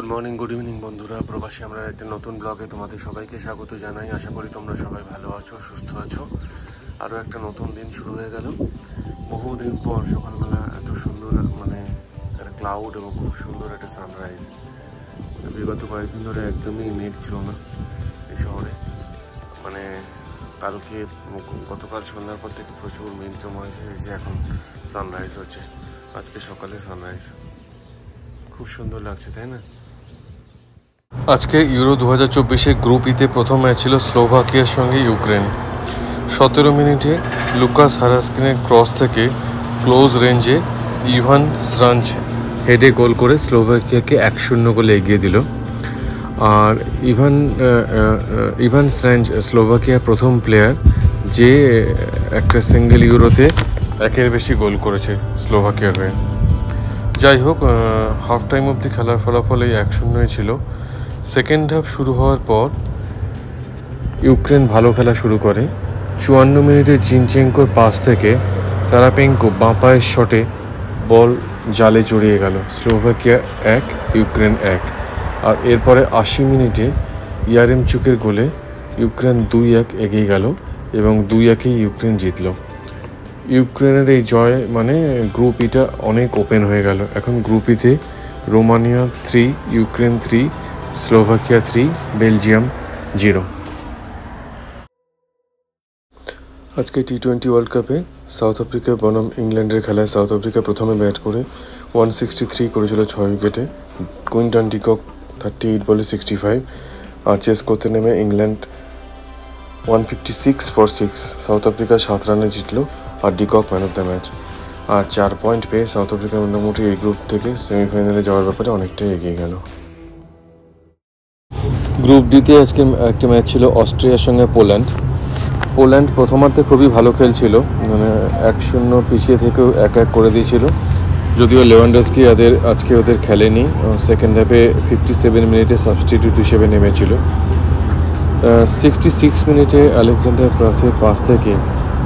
Good morning, good evening বন্ধুরা। প্রবাসী আমরা একটা নতুন ব্লগে তোমাদের সবাইকে স্বাগত জানাই। আশা করি তোমরা সবাই ভালো আছো, সুস্থ আছো। আরও একটা নতুন দিন শুরু হয়ে গেল। বহুদিন পর সকালবেলা এত সুন্দর একটা ক্লাউড এবং খুব সুন্দর একটা সানরাইজ। বিগত কয়েকদিন ধরে একদমই মেঘ ছিল না এই শহরে। কালকে গতকাল সন্ধ্যার পর থেকে প্রচুর মেঘ জমা হয়েছে, যে এখন সানরাইজ হচ্ছে। আজকে সকালে সানরাইজ খুব সুন্দর লাগছে, তাই না? আজকে ইউরো 2024-এর গ্রুপ ইতে প্রথম ম্যাচ ছিল স্লোভাকিয়ার সঙ্গে ইউক্রেন। 17 মিনিটে লুকাস হারাস্কিনের ক্রস থেকে ক্লোজ রেঞ্জে ইভান স্রাঞ্চ হেডে গোল করে স্লোভাকিয়াকে 1-0 গোলে এগিয়ে দিল। আর ইভান স্রাঞ্চ স্লোভাকিয়ার প্রথম প্লেয়ার যে একটা সিঙ্গেল ইউরোতে একের বেশি গোল করেছে স্লোভাকিয়ার হয়ে। যাই হোক, হাফ টাইম অবধি খেলার ফলাফল এই 1-0 ছিল। সেকেন্ড হাফ শুরু হওয়ার পর ইউক্রেন ভালো খেলা শুরু করে। 54 মিনিটে জিনচেঙ্কোর পাস থেকে সারাপেঙ্কো বাঁ পায়ের শটে বল জালে জড়িয়ে গেল। Slovakia 1, Ukraine 1। আর এরপরে 80 মিনিটে ইয়ারেমচুকের গোলে ইউক্রেন 2-1 এগিয়ে গেল এবং 2-1-এই ইউক্রেন জিতল। ইউক্রেনের এই জয় গ্রুপ ইটা অনেক ওপেন হয়ে গেল। এখন গ্রুপ ইতে রোমানিয়া 3, ইউক্রেন 3, স্লোভাকিয়া 3, বেলজিয়াম 0। আজকে টি20 ওয়ার্ল্ড কাপে সাউথ আফ্রিকা বনাম ইংল্যান্ডের খেলায় সাউথ আফ্রিকা প্রথমে ব্যাট করে 163 করেছিল 6 উইকেটে। কুইন্টন ডিকক 38 বলে 65। আর চেস করতে নেমে ইংল্যান্ড 156 for 6। সাউথ আফ্রিকা 7 রানে জিতল আর de Kock man of the match. আর 4 পয়েন্ট পেয়ে সাউথ আফ্রিকা মোটামুটি এই গ্রুপ থেকে সেমিফাইনালে যাওয়ার ব্যাপারে অনেকটাই এগিয়ে গেল। গ্রুপ ডিতে আজকে একটা ম্যাচ ছিল অস্ট্রিয়ার সঙ্গে পোল্যান্ড প্রথমার্ধে খুবই ভালো খেলছিল, 1-0 পিছিয়ে থেকেও 1-1 করে দিয়েছিল। যদিও লেভানডস্কি আজকে ওদের খেলেনি। সেকেন্ড হাফে 57 মিনিটে সাবস্টিটিউট হিসেবে নেমেছিল। 66 মিনিটে আলেকজান্ডার প্রাসের পাস থেকে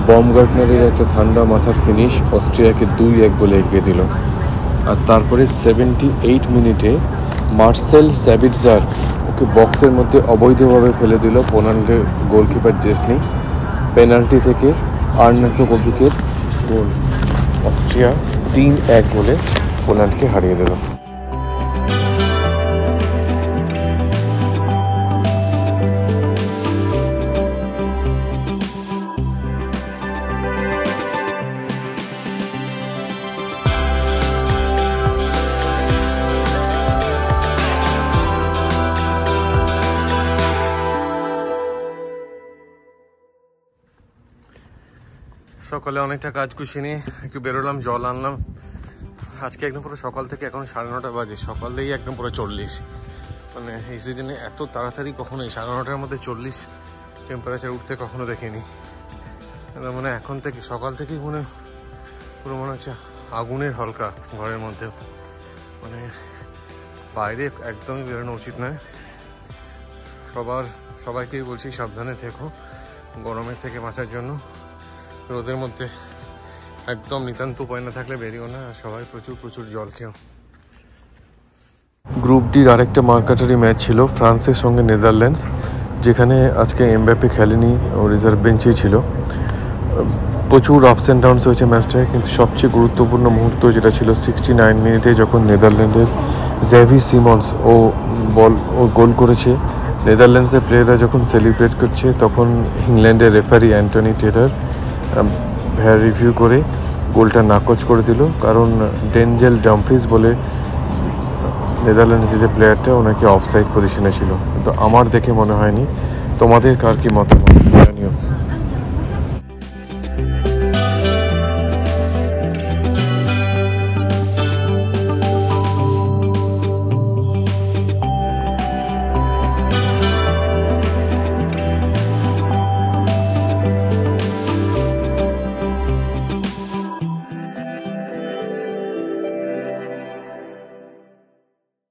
বমগার্টনারের একটা ঠান্ডা মাথার ফিনিশ অস্ট্রিয়াকে 2-1 গোলে এগিয়ে দিল। আর তারপরে 78 মিনিটে মার্সেল স্যাবিটজার ওকে বক্সের মধ্যে অবৈধভাবে ফেলে দিল পোল্যান্ডের গোলকিপার জেসনি। পেনাল্টি থেকে আর্নাটো কোভিকের গোল অস্ট্রিয়া 3-1 গোলে পোল্যান্ডকে হারিয়ে দিল। সকালে অনেকটা কাজ কুশি নিয়ে একটু বেরোলাম, জল আনলাম। আজকে একদম পুরো সকাল থেকে এখন 9:30 বাজে। সকাল থেকেই একদম পুরো 40, এই সিজনে এত তাড়াতাড়ি কখনোই 9:30-র মধ্যে 40 টেম্পারেচার উঠতে কখনো দেখিনি। এখন থেকে সকাল থেকেই পুরো মনে হচ্ছে আগুনের হলকা ঘরের মধ্যে। বাইরে একদমই বেরোনো উচিত নয়। সবাইকেই বলছি সাবধানে থেকো, গরমের থেকে বাঁচার জন্য। রোদের মধ্যে একদম নিতান্ত উপায় না থাকলে বেরিয়েও না। আর সবাই প্রচুর জল খেও। গ্রুপ ডির আরেকটা মার্কাটারি ম্যাচ ছিল ফ্রান্সের সঙ্গে নেদারল্যান্ডস, যেখানে আজকে এমবাপ্পে খেলেনি, ও রিজার্ভ বেঞ্চেই ছিল। প্রচুর আপস অ্যান্ড ডাউনস হয়েছে ম্যাচটায়, কিন্তু সবচেয়ে গুরুত্বপূর্ণ মুহূর্ত যেটা ছিল 69 মিনিটে যখন নেদারল্যান্ডের জেভি সিমন্স ও গোল করেছে। নেদারল্যান্ডসের প্লেয়াররা যখন সেলিব্রেট করছে তখন ইংল্যান্ডের referee Anthony Taylor VAR review করে গোলটা নাকচ করে দিল, কারণ ডেনজেল ডামফ্রিজ বলে নেদারল্যান্ডসের যে প্লেয়ারটা ওনাকে অফসাইড পজিশনে ছিল। কিন্তু আমার দেখে মনে হয়নি। তোমাদের কার কি মতামত জানিও।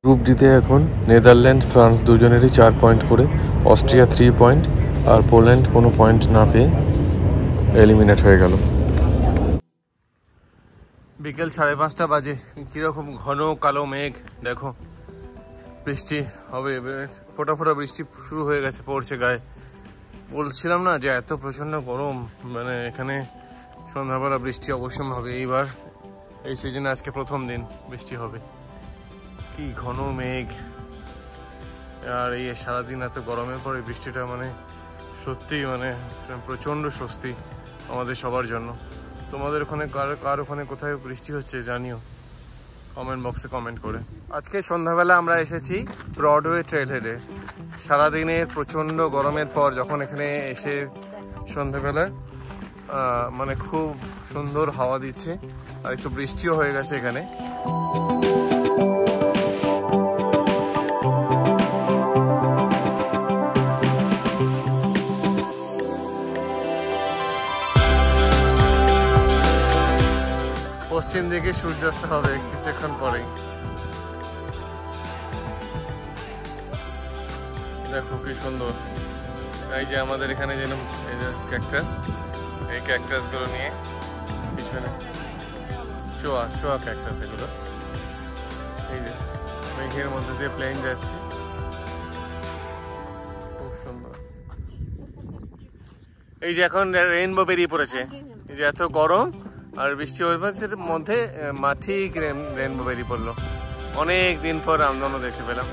গ্রুপ ডিতে এখন নেদারল্যান্ড ফ্রান্স দুজনেরই 4 পয়েন্ট করে, অস্ট্রিয়া 3 পয়েন্ট আর পোল্যান্ড কোনো পয়েন্ট না পেয়ে এলিমিনেট হয়ে গেল। বিকেল 5:30 বাজে, কীরকম ঘন কালো মেঘ দেখো। বৃষ্টি হবে, ফোটা ফোটা বৃষ্টি শুরু হয়ে গেছে, পড়ছে গায়ে। বলছিলাম না যে এত প্রচণ্ড গরম, মানে এখানে সন্ধ্যাবেলা বৃষ্টি অবশ্যই হবে এইবার। এই সিজনে আজকে প্রথম দিন বৃষ্টি হবে। কি ঘন মেঘ, আর এই সারাদিন এত গরমের পরে বৃষ্টিটা মানে সত্যি মানে প্রচণ্ড স্বস্তি আমাদের সবার জন্য। তোমাদের ওখানে কার ওখানে কোথায় বৃষ্টি হচ্ছে জানিও কমেন্ট বক্সে কমেন্ট করে। আজকে সন্ধ্যাবেলা আমরা এসেছি ব্রডওয়ে ট্রেল হেডে। সারাদিনের প্রচণ্ড গরমের পর যখন এখানে এসে সন্ধ্যাবেলা মানে খুব সুন্দর হাওয়া দিচ্ছে, আর একটু বৃষ্টিও হয়ে গেছে এখানে। পশ্চিম দিকে সূর্যাস্ত হবে কিছুক্ষণ পরেই। দেখো কি সুন্দর। এই যে আমাদের এখানে যেরকম এই যে ক্যাকটাস, এই ক্যাকটাস গুলো নিয়ে পিছনে শোয়া ক্যাকটাস এগুলো। এই যে মেঘের মধ্যে দিয়ে প্লেন যাচ্ছে, খুব সুন্দর। এই যে এখন রেইনবো বেরিয়ে পড়েছে, এই যে এত গরম আর বৃষ্টি হওয়ার মধ্যে ঠিক রেইনবো বেরিয়ে পড়লো। অনেক দিন পর রামধনু দেখতে পেলাম।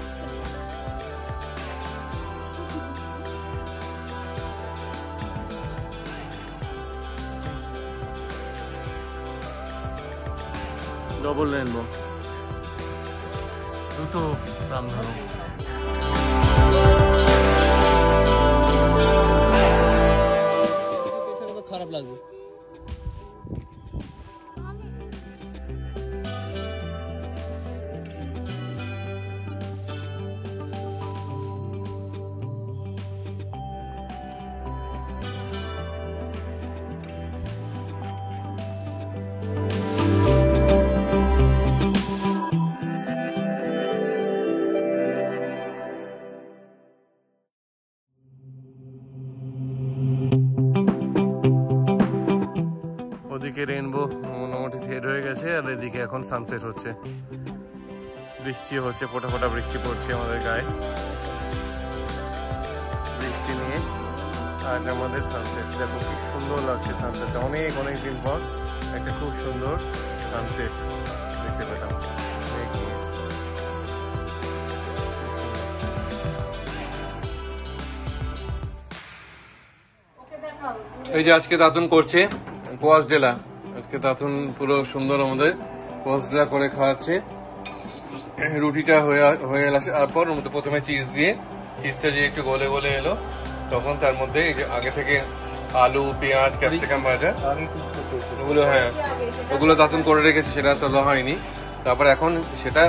ডবল রেইনবো, দুটো রামধনু। খারাপ লাগবে। ওদিকে রেইনবো মোটামুটি ফেড হয়ে গেছে, আর এদিকে এখন সানসেট হচ্ছে, বৃষ্টি হচ্ছে, ফোটা ফোটা বৃষ্টি পড়ছে আমাদের গায়ে। বৃষ্টি নিয়ে আজ আমাদের সানসেট। দেখো কি সুন্দর লাগছে সানসেটটা, অনেক অনেক দিন পর একটা খুব সুন্দর সানসেট দেখতে পেলাম। এই যে আজকে দাতুন করছে কোয়াশ ডেলা। আজকে দাতুন পুরো সুন্দর আমাদের কোয়াশ ডেলা করে খাওয়াচ্ছে। রুটিটা হয়ে আসার পর ওর মধ্যে প্রথমে চিজ দিয়ে, চিজটা যে একটু গলে গলে এলো, তখন তার মধ্যে এই যে আগে থেকে আলু, পেঁয়াজ, ক্যাপসিকাম ভাজা ওগুলো, হ্যাঁ ওগুলো দাতুন করে রেখেছে, সেটা তোলা হয়নি। তারপর এখন সেটা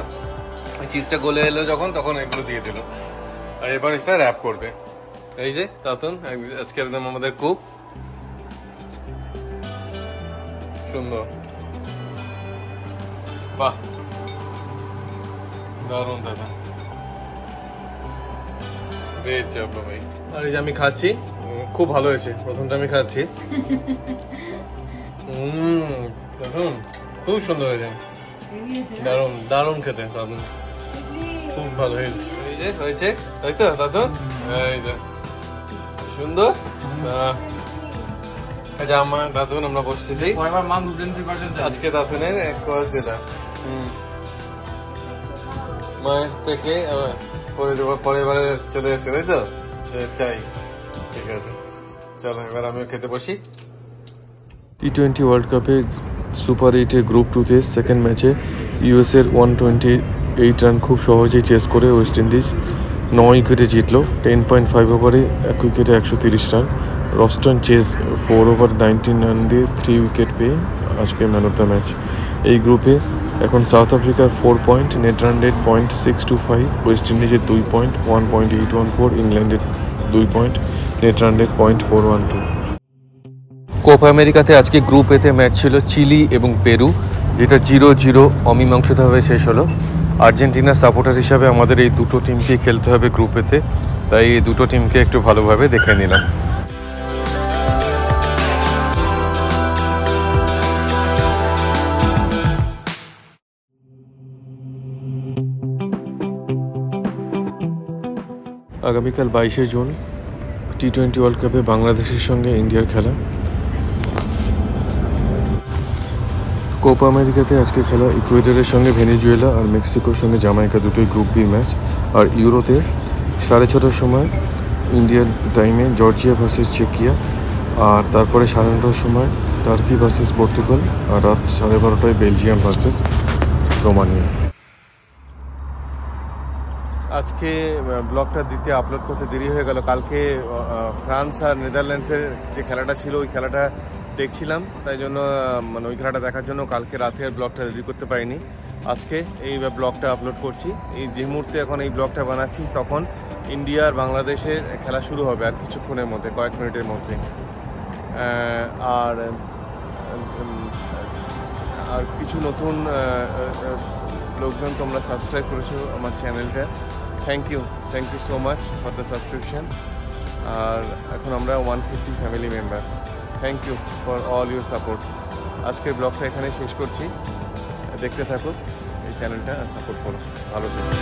চিজটা গলে এলো যখন, তখন এগুলো দিয়ে দিল, আর এবার এটা র্যাপ করবে। এই যে দাতুন আজকে একদম আমাদের কুক, সুন্দর, বাহ দারুন দাদা, গ্রেট জব ভাই। আর এই যে আমি খাচ্ছি, খুব ভালো হয়েছে, প্রথমটা আমি খাচ্ছি। দারুন, খুব সুন্দর হয়েছে, দারুন দারুন খেতে, দারুন, খুব ভালো হয়েছে। এই যে হয়েছে, তাই তো দাদুন? এই যে সুন্দর। আচ্ছা আমার দাতুন আমরা বসতেছি আজকে দাতুনের কোয়াশ ডেলা। মায়ের থেকে পরের বারে চলে এসে, তাই তো? চাই, ঠিক আছে, চলো এবার আমিও খেতে বসি। টি-20 ওয়ার্ল্ড কাপে সুপার 8-এ গ্রুপ 2-তে সেকেন্ড ম্যাচে ইউএসের 128 রান খুব সহজেই চেস করে ওয়েস্ট ইন্ডিজ 9 উইকেটে জিতল। 10.5 ওভারে 1 উইকেটে 130 run. Roston chess 4 over 19 run দিয়ে 3 উইকেট পেয়ে আজকে ম্যান অফ দ্য ম্যাচ। এই গ্রুপে এখন সাউথ আফ্রিকার 4 point, net run rate 0.625, West ইন্ডিজের 2 পয়েন্ট 1.814, ইংল্যান্ডের 2 point, net run rate 0.412। Copa আমেরিকাতে আজকে গ্রুপ এতে ম্যাচ ছিল চিলি এবং পেরু, যেটা 0-0 অমীমাংসিতভাবে শেষ হলো। আর্জেন্টিনার সাপোর্টার হিসাবে আমাদের এই দুটো টিমকে খেলতে হবে গ্রুপ এতে, তাই এই দুটো টিমকে একটু ভালোভাবে দেখে নিলাম। আগামীকাল 22শে জুন টি20 ওয়ার্ল্ড কাপে বাংলাদেশের সঙ্গে ইন্ডিয়ার খেলা। কোপা আমেরিকাতে আজকে খেলা ইকুয়েডরের সঙ্গে ভেনেজুয়েলা আর মেক্সিকোর সঙ্গে জামাইকা, দুটোই গ্রুপ বি ম্যাচ। আর ইউরোতে 6:30টার সময় ইন্ডিয়ান টাইমে জর্জিয়া ভার্সেস চেকিয়া, আর তারপরে 9:30টার সময় টার্কি ভার্সেস পর্তুগাল, আর রাত 12:30টায় বেলজিয়াম ভার্সেস রোমানিয়া। আজকে ব্লগটা দিতে আপলোড করতে দেরি হয়ে গেল। কালকে ফ্রান্স আর নেদারল্যান্ডসের যে খেলাটা ছিল ওই খেলাটা দেখছিলাম, তাই জন্য মানে ওই খেলাটা দেখার জন্য কালকে রাতের ব্লগটা রেডি করতে পারিনি। আজকে এই ব্লগটা আপলোড করছি। এই যে মুহূর্তে এখন এই ব্লগটা বানাচ্ছি তখন ইন্ডিয়া আর বাংলাদেশের খেলা শুরু হবে আর কিছুক্ষণের মধ্যে, কয়েক মিনিটের মধ্যে। আর কিছু নতুন লোকজন তোমরা সাবস্ক্রাইব করেছো আমার চ্যানেলটা, thank you so much for the subscription. আর এখন আমরা 150 family member. Thank you for all your support. আজকের ব্লগটা এখানে শেষ করছি, দেখতে থাকো এই চ্যানেলটা, সাপোর্ট করো, ভালো থাকো।